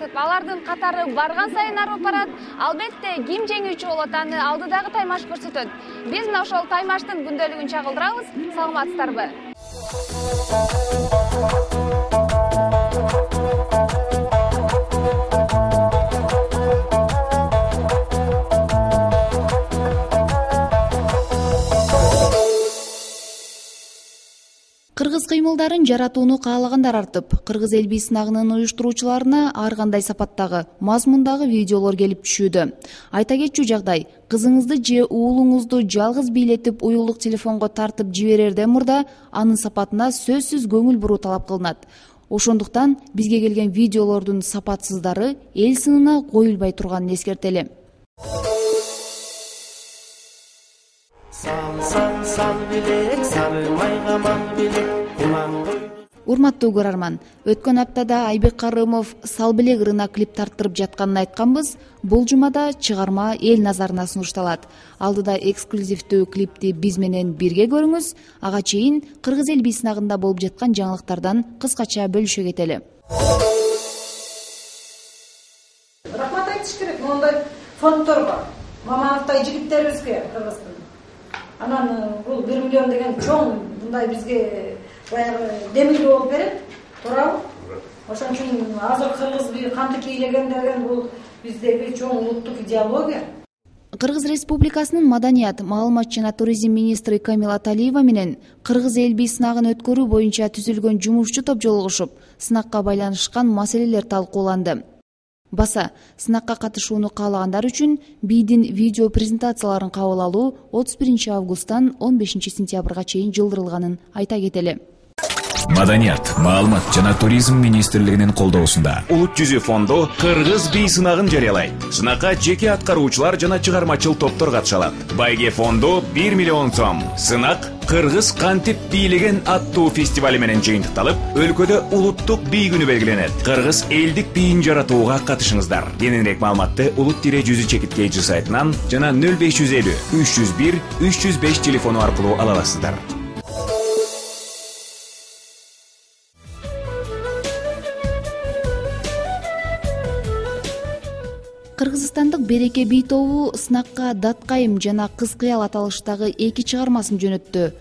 тартып, алардын катары барган сайын арып барат. Албетте, ким жеңүүчү болот, аны алдыдагы таймаш көрсөтөт. Биз мына ошол таймаштын күндөлүгүн чагылдырабыз. Саламатсыздарбы? Кыргыз кыймылдарын жаратууну каалагандар артып, кыргыз эл бий сынагынын уюштуруучуларына ар кандай сапаттагы, мазмундагы видеолор келип түшүүдө. Айта кетчү жагдай, кызыңызды же уулуңузду жалгыз бийлетип уюлдук телефонго тартып жиберерден мурда анын сапатына сөзсүз көңүл буруу талап кылынат. Ошондуктан бизге келген видеолордун сапатсыздары эл сынына коюлбай турганын эскертели. Урматтуу көрөрман, өткөн аптада Айбек Карымов сал белек ырына клип тарттырып жатканын айтканбыз. Бул жумада чыгарма эл назарына сунушталат. Алдыда эксклюзивдүү клипти биз менен бирге көрүңүз. Ага чейин кыргыз эл бий сынагында болуп жаткан жаңылыктардан кыскача бөлүшө кетели. Рахмат айтыш керек, мондай фонддор бар. Мамановтай жигиттерибизге кыргыздын. Анан бул 1 миллион деген чоң мындай бизге баягы демилге болуп берет. Туурабы? Ошон үчүн азыр кыргыз бий кантип бийлеген деген бул биздеги чоң улуттук идеология. Кыргыз Республикасынын маданият, маалымат жана туризм министри Камила Талиева менен кыргыз эл бий сынагын өткөрүү боюнча түзүлгөн жумушчу топ жолугушуп, сынакка байланышкан маселелер талкууланды. Баса, сынакка катышууну каалагандар үчүн бийдин видео презентацияларын кабыл алуу 31 августтан 15 сентябрга чейин жылдырылганын айта кетели. Маданият, маалымат жана туризм министрлигинин колдоосунда Улут жүзү фонду кыргыз бий сынагын жарыялайт. Сынакка жеке аткаруучулар жана чыгармачыл топтор катыша алат. Байге фонду 1 миллион сом. Сынак Кыргыз кантип бийлеген аттуу фестивали менен жыйынтыкталып, өлкөдө улуттук бий күнү белгиленет. Кыргыз элдик бийин жаратууга катышыңыздар. Кененирээк маалыматты улут-жүзү чекиткей сайтынан жана 0550 301 305 телефону аркылуу ала аласыздар. Кыргызстандык Береке бий тобу сынакка Даткайым жана Кыз кыял аталыштагы 2 чыгармасын жөнөттү.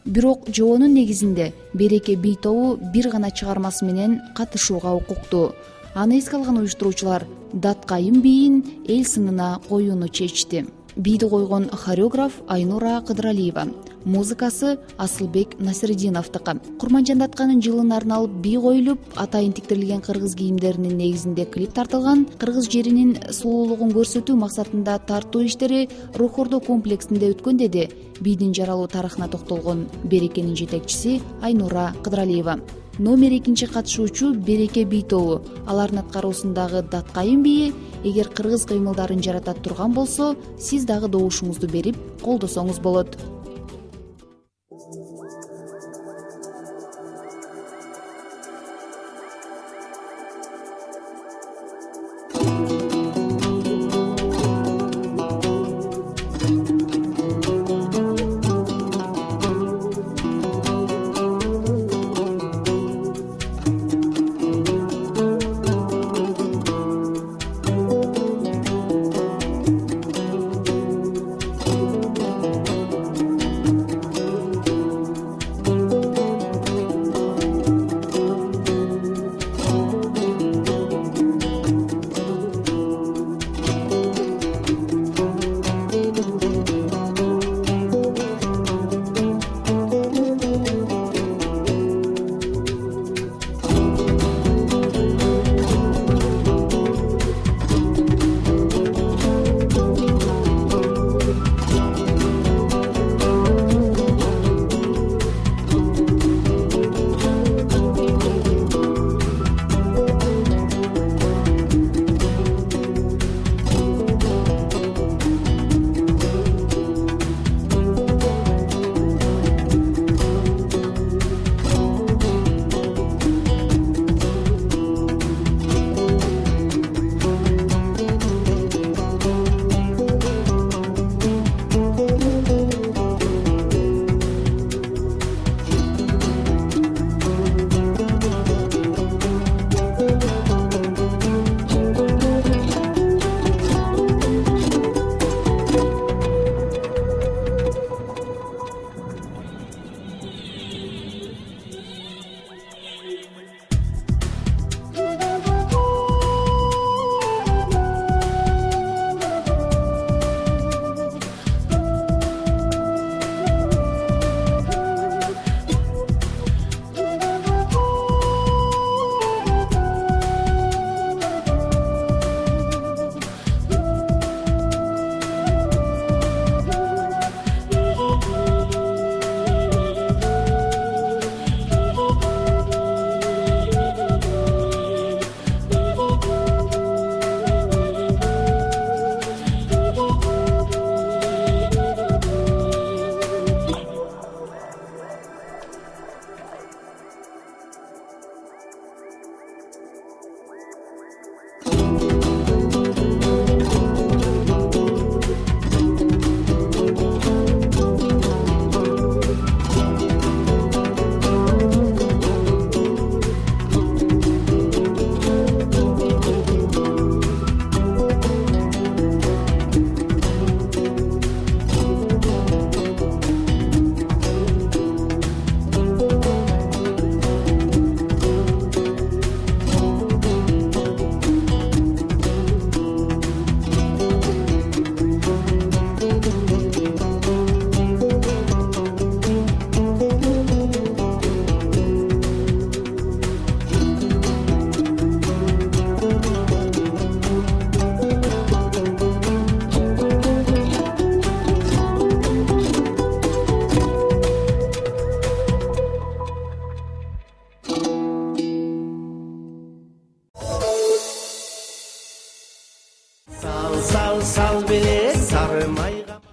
Бирок жоонун негизинде Береке бий тобу бир гана чыгармасы менен катышууга укуктуу. Аны эске алган уюштуруучулар Даткайым бийин эл сынына коюуну чечти. Бийди койгон хореограф Айнура Кыдыралиева, музыкасы Асылбек Насирдиновдуку. Курманжан Датканын жылына арналып бий коюлуп, атайын тиктирилген кыргыз кийимдеринин негизинде клип тартылган. Кыргыз жеринин сулуулугун көрсөтүү максатында тартуу иштери Рухордо комплексинде өткөн, деди бийдин жаралуу тарыхына токтолгон Берекенин жетекчиси Айнура Кыдыралиева. Номер 2 катышуучу Береке бий тобу. Алардын аткаруусундагы Даткайым бийи эгер кыргыз кыймылдарын жарата турган болсо, сиз дагы добушуңузду берип колдосоңуз болот.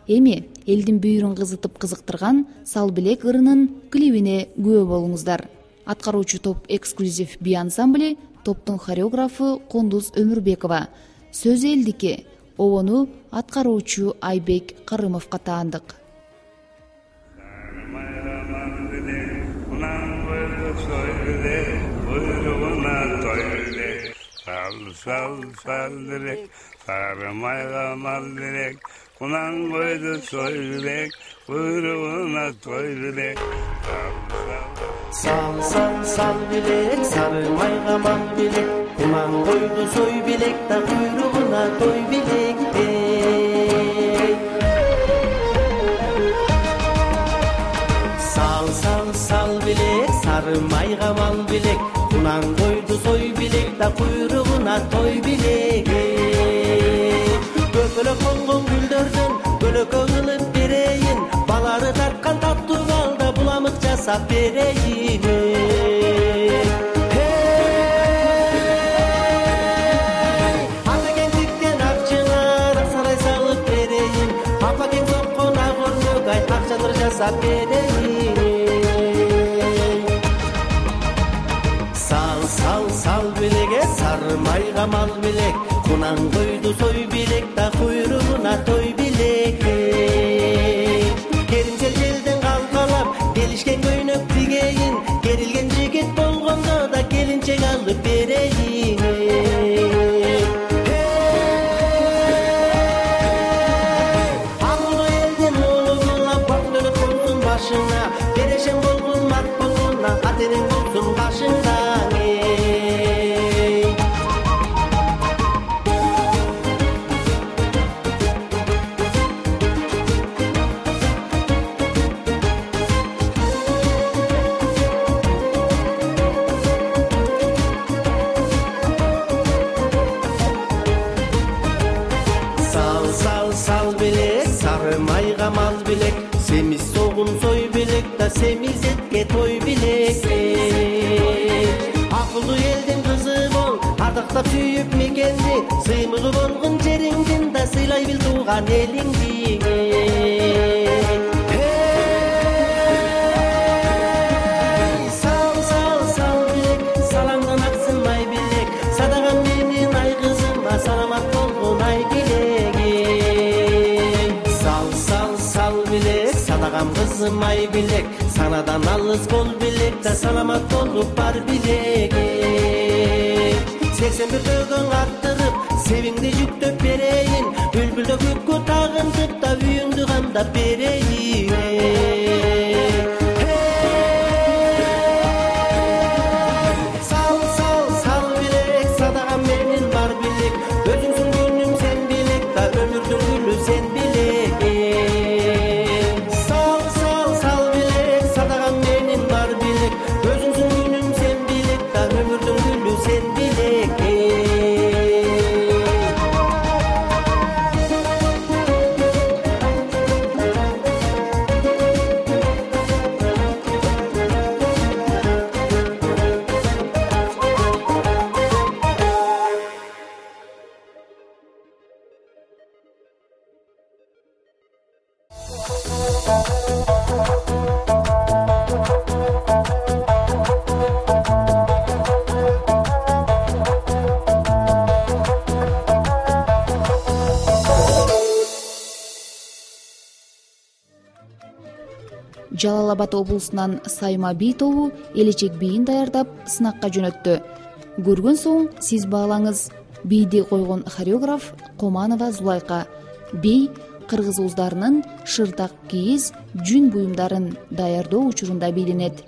Эми элдин бүйүрүн кызытып кызыктырган Сал Билек ырынын клибине күбө болуңуздар. Аткаруучу топ эксклюзив би ансамбли, топтун хореографы Кондуз Өмүрбекова. Сөз элдики, обону аткаруучу Айбек Карымовго таандык. Kunan koydu soylulek, kuyruğuna toylulek. Sal sal sal bilek, sarmayga mal bilek. Kunan koydu soy bilek, da kuyruğuna toy bilek. Sal sal sal bilek, sarmayga mal bilek. Kunan koydu soy bilek, da kuyruğuna toy bilek. Köpülük kongun güldürdün, bölökö kılıp bereyin. Balары tartkan taptı balda bulamık jasap bereyin. Ata kentikten akçılar, aksaray salıp bereyin. Apa ken sokkon agornuk ay akçalar jasap bereyin. Sal sal sal bilege, sarmayga mal bilek. Kunan koydu soy bilek, da kuyruğuna toy bilek. Kerimsel jelden kalkalap, delişken göynök tigeyin. Gerilgen jigit bolgondo da gelinçek alıp bereyin. Amulu elden oğluna, bak dönüp olsun başına. Bereşen bolgun mat bolguna, atenin olsun başında. Mal bilek, semiz soğun soy bilek, da semiz etke toy bilek. Akıllı elden kızı bol, ardakta tüyüp mekendi. Sıymığı bolgun jeringdin, da sıylay bil tuğan elingdi. Sal sal sal bilek, salangdan aksın may bilek. Sadagam menin ay kızıma, salamat bolgun ay bilek. Sadagam kızım ay bilek, sanadan alız bol bilek, da salamat olup bar bilek. 81 tögön arttırıp, sevingde yüktөp bereyin. Bülbülde köpkö tağıntıp da büyüңdü kamdap bereyin. Sal sal sal bilek, sadagam menin bar bilek. Özüңsün gönlüm sen bilek, da ömürdün gülü sen bilek. Жалал Абад облусунан Сайма би тобу элечек бийин даярдап сынакка жөнөттү. Көргөн соң сиз баалаңыз. Бийди койгон хореограф Команова Зулайка. Би кыргыз уздарынын шыртак кийиз, жүн буюмдарын даярдоо учурунда бийлинет.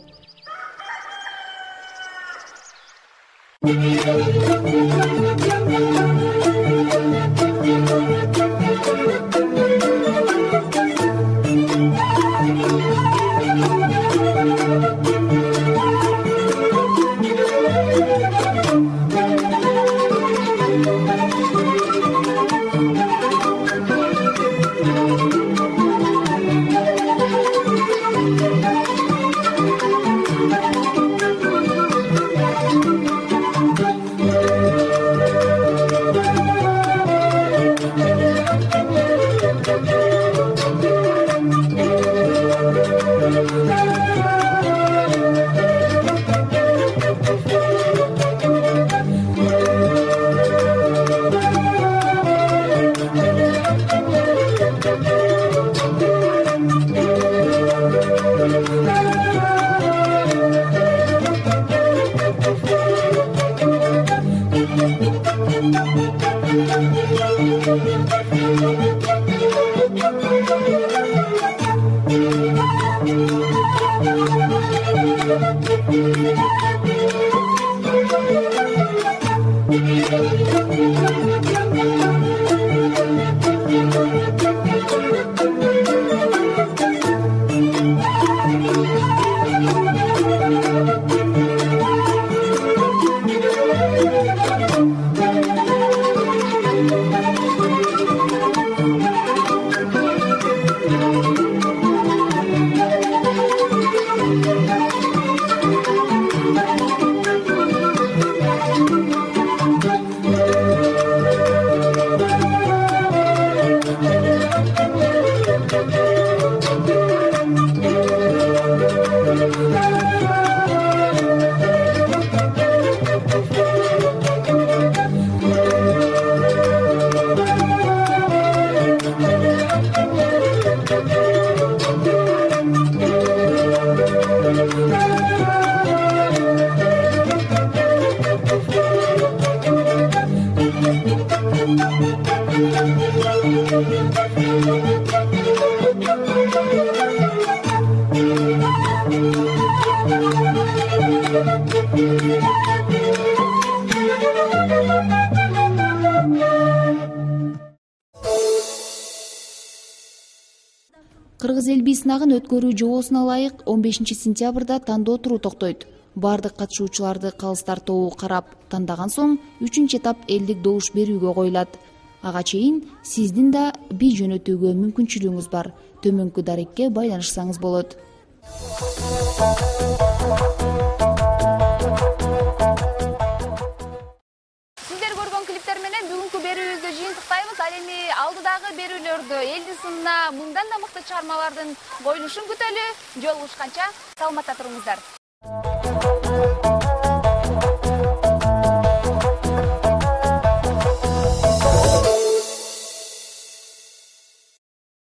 Кыргыз эл бий сынагын өткөрүү жобосуна ылайык 15 сентябрда тандоо туруу токтойт. Бардык катышуучуларды калыс тартуу карап тандаган соң 3-этап элдик добуш берүүгө коюлат. Ага чейин сиздин да бий жөнөтүүгө мүмкүнчүлүгүңүз бар. Төмөнкү дарекке байланышсаңыз болот. Сиздер көргөн клиптер менен бүгүнкү берүүбүздү жыйынтыктайбыз. Ал эми алдыдагы берүүлөрдө элдин сынына мыңдан да мыкты чыгармалардын коюлушун күтөлү. Жолугушканча саламатта туруңуздар.